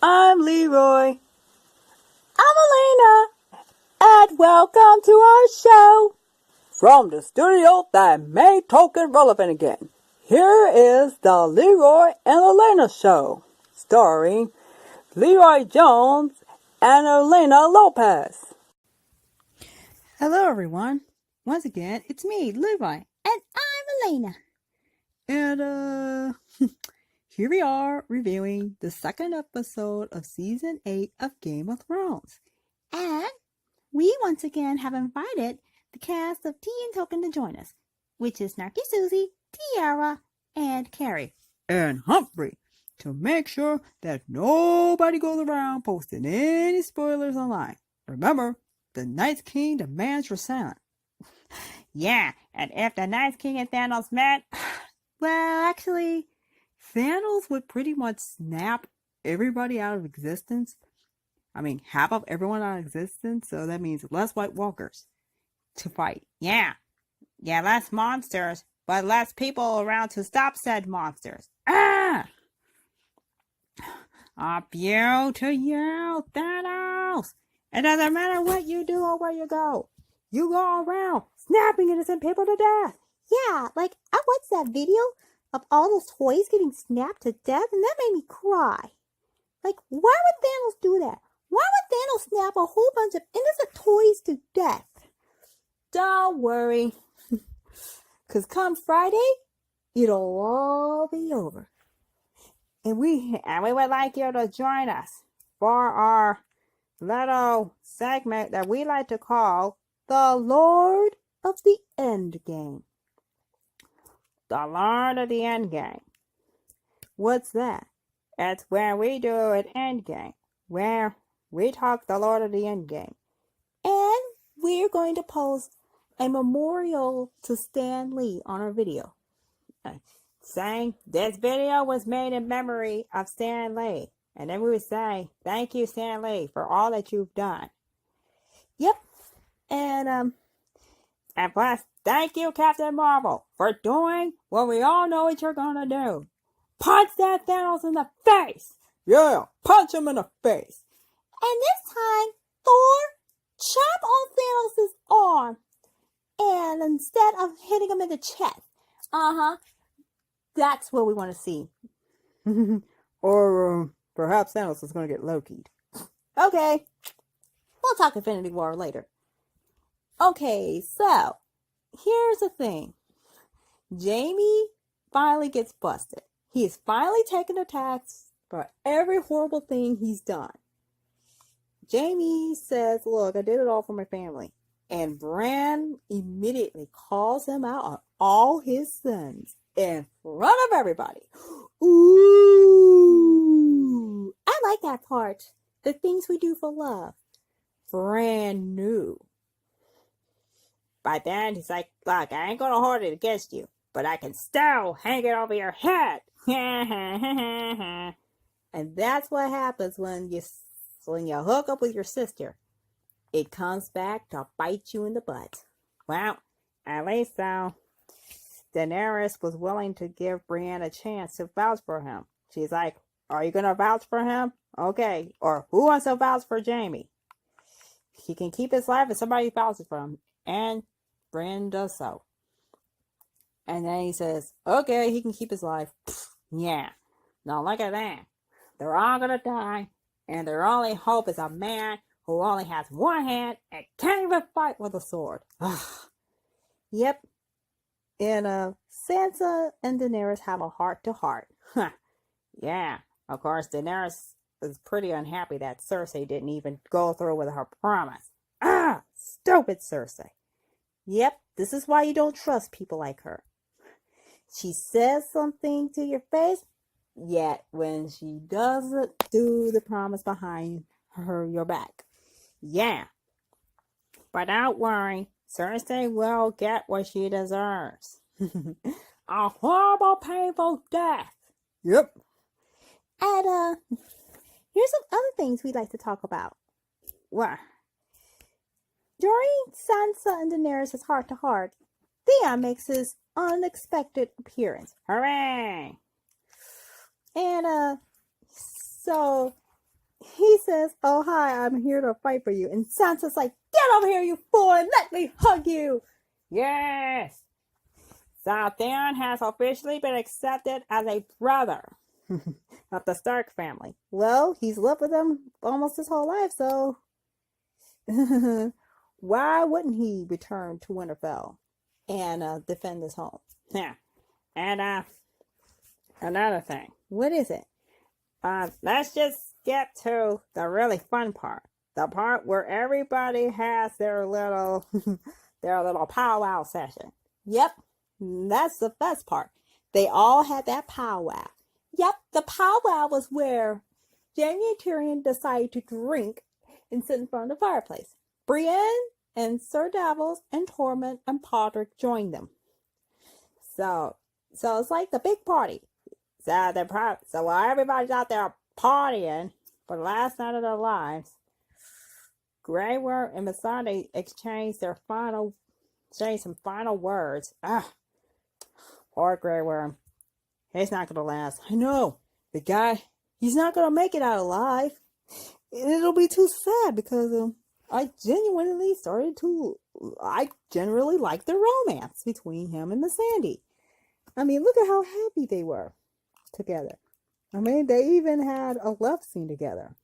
I'm Leroy. I'm Elena. And welcome to our show. From the studio that made Tolkien relevant again. Here is the Leroy and Elena show. Starring Leroy Jones and Elena Lopez. Hello everyone. Once again, it's me, Leroy. And I'm Elena. And here we are reviewing the second episode of Season 8 of Game of Thrones. And we once again have invited the cast of Tea and Token to join us, which is Snarky Susie, Tierra, and Kerrie. And Humphrey, to make sure that nobody goes around posting any spoilers online. Remember, the Night King demands your silence. Yeah, and if the Night King and Thanos met, well, actually, Thanos would pretty much snap everybody out of existence. I mean, half of everyone out of existence, so that means less White Walkers to fight. Yeah, less monsters, but less people around to stop said monsters. Up you to you, Thanos! It doesn't matter what you do or where you go. You go around snapping innocent people to death. Yeah, like I watched that video of all those toys getting snapped to death, and that made me cry. Like, why would Thanos do that? Why would Thanos snap a whole bunch of innocent toys to death? Don't worry, because come Friday, it'll all be over. And we would like you to join us for our little segment that we like to call the Lord of the End Game. The Lord of the End Game. What's that? It's where we do an end game, where we talk the Lord of the End Game. And we're going to post a memorial to Stan Lee on our video, saying this video was made in memory of Stan Lee. And then we would say, thank you, Stan Lee, for all that you've done. Yep. And plus, thank you, Captain Marvel, for doing what we all know what you're gonna do. Punch that Thanos in the face! Yeah, punch him in the face! And this time, Thor chop off Thanos' arm. And instead of hitting him in the chest. That's what we want to see. Or perhaps Thanos is going to get Loki'd. Okay. We'll talk Infinity War later. Okay, so here's the thing. Jamie finally gets busted. He is finally taking the tax for every horrible thing he's done. Jamie says, look, I did it all for my family. And Bran immediately calls him out on all his sins in front of everybody. Ooh, I like that part. The things we do for love. Brand new. By then, he's like, look, I ain't gonna hold it against you, but I can still hang it over your head. And that's what happens when you hook up with your sister. It comes back to bite you in the butt. Well, at least Daenerys was willing to give Brienne a chance to vouch for him. She's like, are you going to vouch for him? Okay. Or who wants to vouch for Jamie? He can keep his life if somebody vouches for him. And Brienne does so. And then he says, okay, he can keep his life. Yeah. Now look at that. They're all going to die. And their only hope is a man who only has one hand and can't even fight with a sword. Yep. And Sansa and Daenerys have a heart-to-heart. Yeah. Of course, Daenerys is pretty unhappy that Cersei didn't even go through with her promise. Stupid Cersei. Yep. This is why you don't trust people like her. She says something to your face, yet when she doesn't do the promise behind your back. Yeah. But don't worry, Cersei will get what she deserves. A horrible, painful death. Yep. And here's some other things we'd like to talk about. What? During Sansa and Daenerys' heart-to-heart, Theon makes his unexpected appearance. Hooray! And so he says, "Oh, hi, I'm here to fight for you." And Sansa's like, "Get over here, you fool, and let me hug you." Yes! So Theon has officially been accepted as a brother of the Stark family. Well, he's lived with them almost his whole life, so why wouldn't he return to Winterfell and defend his home? Yeah. And another thing. What is it? Let's just get to the really fun part. The part where everybody has their little their little powwow session. Yep, that's the best part. They all had that powwow. Yep, the powwow was where Jaime and Tyrion decided to drink and sit in front of the fireplace. Brienne and Sir Davos and Tormund and Podrick joined them. So it's like the big party. so while everybody's out there partying for the last night of their lives, Grey Worm and Missandei exchanged some final words. Poor Grey Worm. He's not gonna last. I know. The guy, he's not going to make it out alive. It'll be too sad because I generally like the romance between him and Missandei. I mean, look at how happy they were together. I mean, they even had a love scene together.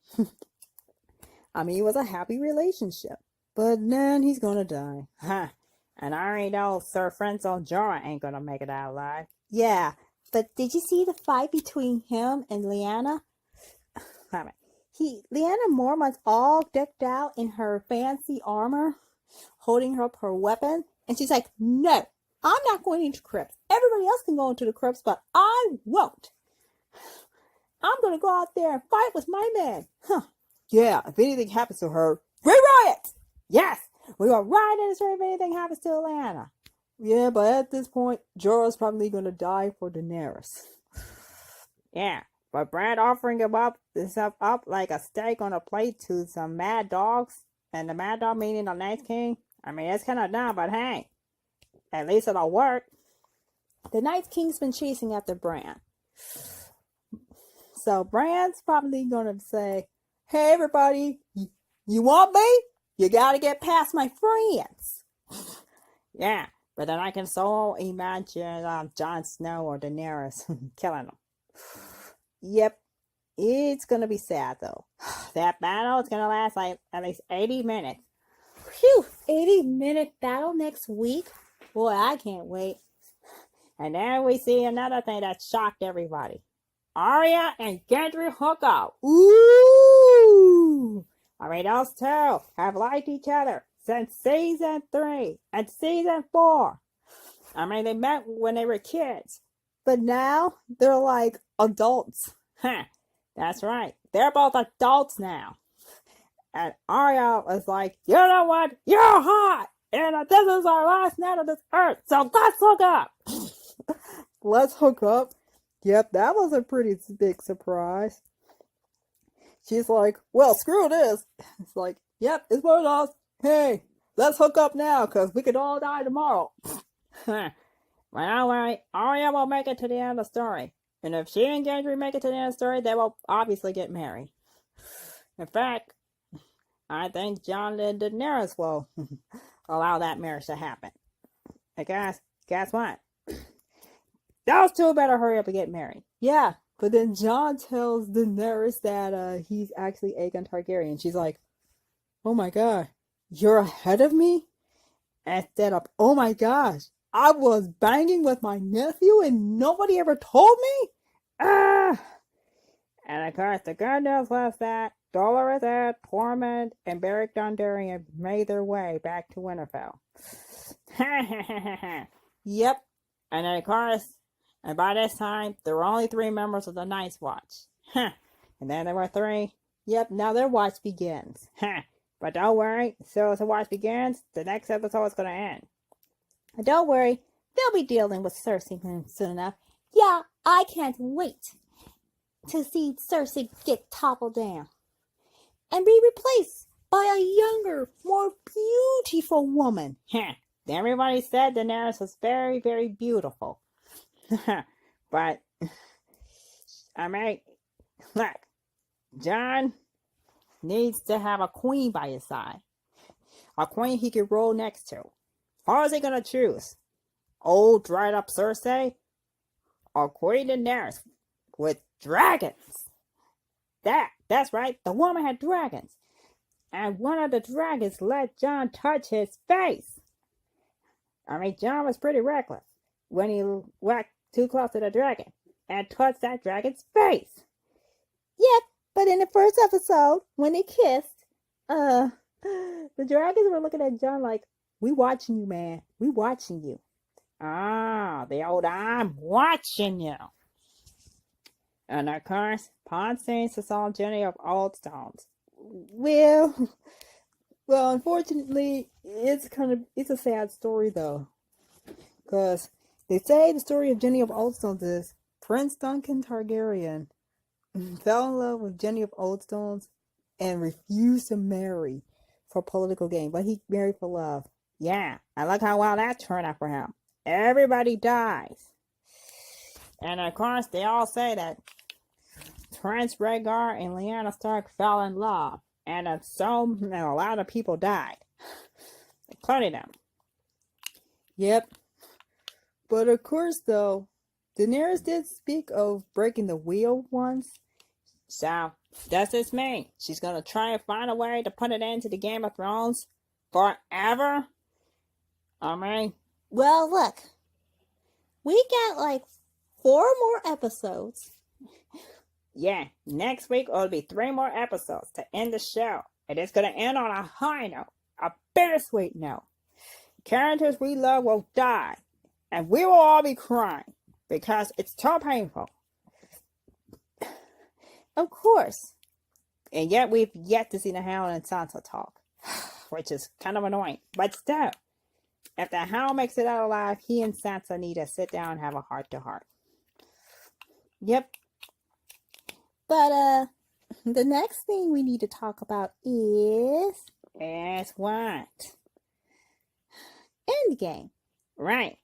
I mean, it was a happy relationship. But then he's gonna die. Huh. And I already know Sir Frenzel Jorah ain't gonna make it out alive. Yeah, but did you see the fight between him and Lyanna? Lyanna Mormont's all decked out in her fancy armor, holding up her weapon, and she's like, "No, I'm not going into crypts. Everybody else can go into the crypts, but I won't. I'm going to go out there and fight with my men." Yeah, if anything happens to her, we riot! Yes! We will ride in the street if anything happens to Lyanna. Yeah, but at this point, Jorah's probably going to die for Daenerys. Yeah, but Brad offering himself up like a steak on a plate to some mad dogs, and the mad dog meaning the Night King. I mean, it's kind of dumb, but hey, at least it'll work. The Night King's been chasing after Bran. So Bran's probably going to say, "Hey, everybody, you want me? You got to get past my friends." Yeah, but then I can so imagine Jon Snow or Daenerys killing them. Yep, it's going to be sad, though. That battle is going to last like at least 80 minutes. Phew, 80-minute battle next week? Boy, I can't wait. And then we see another thing that shocked everybody. Arya and Gendry hook up. Ooh! I mean, those two have liked each other since season 3 and season 4. I mean, they met when they were kids. But now, they're like adults. Huh, that's right. They're both adults now. And Arya was like, "You know what? You're hot! And this is our last night on this earth, so let's hook up!" Let's hook up? Yep, that was a pretty big surprise. She's like, "Well, screw this." It's like, "Yep, it's one of those. Hey, let's hook up now, because we could all die tomorrow." Well, don't worry. Arya will make it to the end of the story. And if she and Gendry make it to the end of the story, they will obviously get married. In fact, I think Jon and Daenerys will allow that marriage to happen. And guess what? Those two better hurry up and get married. Yeah, but then Jon tells Daenerys that he's actually Aegon Targaryen. She's like, "Oh my god, you're ahead of me?" Instead of, "Oh my gosh, I was banging with my nephew and nobody ever told me?" Ah! And of course, the good news was that Dolorous Ed, Tormund, and Beric Dondarrion made their way back to Winterfell. Yep. And then, of course, and by this time, there were only 3 members of the Night's Watch. And then there were 3. Yep, now their watch begins. But don't worry, so as the watch begins, the next episode is going to end. And don't worry, they'll be dealing with Cersei soon enough. Yeah, I can't wait to see Cersei get toppled down and be replaced by a younger, more beautiful woman. Everybody said Daenerys was very, very beautiful. But, I mean, look, Jon needs to have a queen by his side. A queen he can roll next to. How is he gonna choose? Old dried up Cersei? Or Queen Daenerys with dragons? That's right, the woman had dragons. And one of the dragons let Jon touch his face. I mean, Jon was pretty reckless when he whacked too close to the dragon and touched that dragon's face. Yep, but in the first episode, when they kissed, the dragons were looking at Jon like, we watching you, man. We watching you. Ah, the old I'm watching you. And of course, Pawn sings the song Jenny of Old Stones. Well, unfortunately, it's a sad story though, because they say the story of Jenny of Oldstones is Prince Duncan Targaryen fell in love with Jenny of Oldstones and refused to marry for political gain, but he married for love. Yeah, I like how well that turned out for him. Everybody dies. And of course, they all say that Prince Rhaegar and Lyanna Stark fell in love. And a lot of people died. Including them. Yep. But of course, though, Daenerys did speak of breaking the wheel once. So, does this mean she's gonna try and find a way to put an end to the Game of Thrones forever? I mean, well, look, we got like 4 more episodes. Yeah, next week it'll be 3 more episodes to end the show. And it's gonna end on a high note, a bittersweet note. Characters we love will die, and we will all be crying because it's so painful. Of course. And yet we've yet to see the Hound and Sansa talk, which is kind of annoying. But still, if the Hound makes it out alive, he and Sansa need to sit down and have a heart-to-heart. Yep. But the next thing we need to talk about is what? Endgame. Right.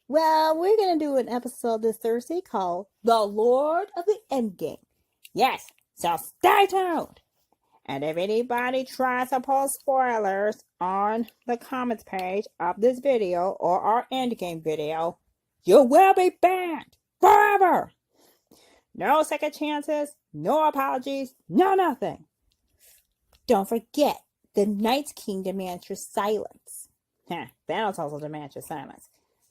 Well, we're gonna do an episode this Thursday called The Lord of the Endgame. Yes, so stay tuned. And if anybody tries to post spoilers on the comments page of this video or our Endgame video, you will be banned forever. No second chances, no apologies, no nothing. Don't forget, the Night's King demands your silence. Thanos also demands your silence.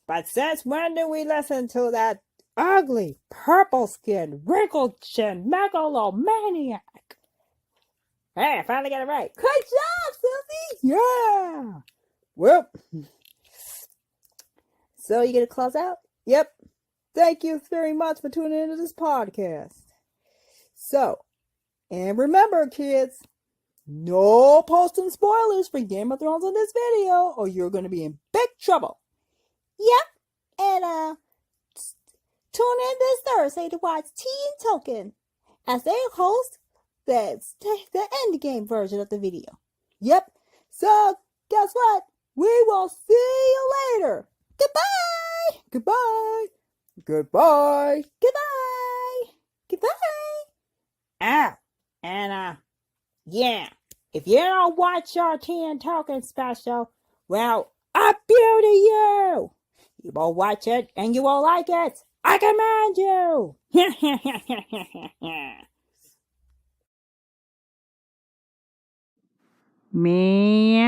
But since when do we listen to that ugly, purple-skinned, wrinkled-chin megalomaniac? Hey, I finally got it right. Good job, Susie! Yeah! Well, so you gonna close out? Yep. Thank you very much for tuning into this podcast. So, and remember, kids, no posting spoilers for Game of Thrones on this video, or you're going to be in big trouble. Yep. And tune in this Thursday to watch T and Token as they host the Endgame version of the video. Yep. So, guess what? We will see you later. Goodbye. Goodbye. Goodbye. Goodbye. Goodbye. Ah, and yeah, if you don't watch our Tea and Token special, well, up you to you. You will watch it and you will like it. I command you. Meow.